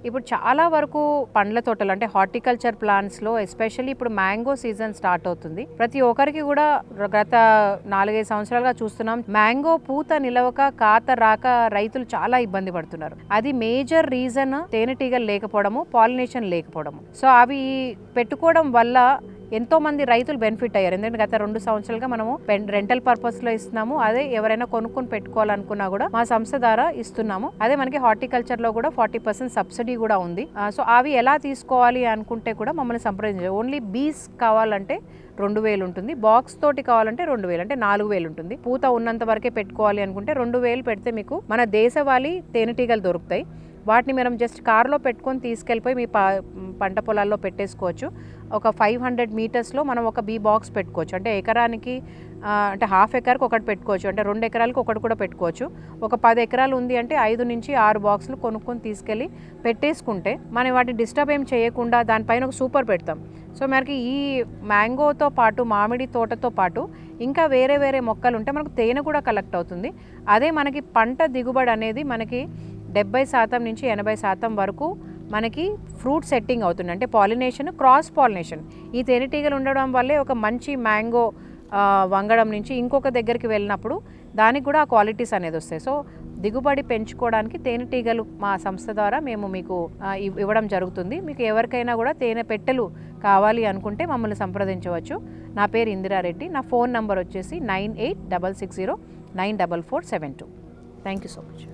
ఇప్పుడు చాలా వరకు పండ్ల తోటలు అంటే హార్టికల్చర్ ప్లాంట్స్లో ఎస్పెషల్లీ ఇప్పుడు మ్యాంగో సీజన్ స్టార్ట్ అవుతుంది. ప్రతి ఒక్కరికి కూడా గత 4-5 సంవత్సరాలుగా చూస్తున్నాం, మ్యాంగో పూత నిలవక కాత రాక రైతులు చాలా ఇబ్బంది పడుతున్నారు. అది మేజర్ రీజన్ తేనెటీగలు లేకపోవడము, పాలినేషన్ లేకపోవడము. సో అవి పెట్టుకోవడం వల్ల ఎంతో మంది రైతులు బెనిఫిట్ అయ్యారు. ఎందుకంటే గత 2 సంవత్సరాలుగా మనము రెంటల్ పర్పస్లో ఇస్తున్నాము. అదే ఎవరైనా కొనుక్కొని పెట్టుకోవాలనుకున్నా కూడా మా సంస్థ ద్వారా ఇస్తున్నాము. అదే మనకి హార్టికల్చర్లో కూడా 40% సబ్సిడీ కూడా ఉంది. సో అవి ఎలా తీసుకోవాలి అనుకుంటే కూడా మమ్మల్ని సంప్రదించారు. ఓన్లీ బీస్ కావాలంటే 2000 ఉంటుంది, బాక్స్ తోటి కావాలంటే 2000 అంటే 4000 ఉంటుంది. పూత ఉన్నంత వరకే పెట్టుకోవాలి అనుకుంటే 2000 పెడితే మీకు మన దేశవాళీ తేనెటీగలు దొరుకుతాయి. వాటిని మనం జస్ట్ కార్లో పెట్టుకొని తీసుకెళ్ళిపోయి మీ పంట పొలాల్లో పెట్టేసుకోవచ్చు. ఒక 500 మీటర్స్లో మనం ఒక బీ బాక్స్ పెట్టుకోవచ్చు. అంటే ఎకరానికి అంటే హాఫ్ ఎకర్కి ఒకటి పెట్టుకోవచ్చు, అంటే 2 ఎకరాలకు ఒకటి కూడా పెట్టుకోవచ్చు. ఒక 10 ఎకరాలు ఉంది అంటే 5 నుంచి 6 బాక్సులు కొనుక్కొని తీసుకెళ్ళి పెట్టేసుకుంటే మనం వాటిని డిస్టర్బ్ ఏం చేయకుండా దానిపైన ఒక సూపర్ పెడతాం. సో మనకి ఈ మ్యాంగోతో పాటు మామిడి తోటతో పాటు ఇంకా వేరే వేరే మొక్కలు ఉంటే మనకు తేనె కూడా కలెక్ట్ అవుతుంది. అదే మనకి పంట దిగుబడి అనేది మనకి 70% నుంచి 80% వరకు మనకి ఫ్రూట్ సెట్టింగ్ అవుతుంది. అంటే పాలినేషన్, క్రాస్ పాలినేషన్. ఈ తేనెటీగలు ఉండడం వల్లే ఒక మంచి మ్యాంగో వంగడం నుంచి ఇంకొక దగ్గరికి వెళ్ళినప్పుడు దానికి కూడా ఆ క్వాలిటీస్ అనేది వస్తాయి. సో దిగుబడి పెంచుకోవడానికి తేనెటీగలు మా సంస్థ ద్వారా మేము మీకు ఇవ్వడం జరుగుతుంది. మీకు ఎవరికైనా కూడా తేనె పెట్టెలు కావాలి అనుకుంటే మమ్మల్ని సంప్రదించవచ్చు. నా పేరు ఇందిరారెడ్డి. నా ఫోన్ నంబర్ వచ్చేసి 9866094472. Thank you so much.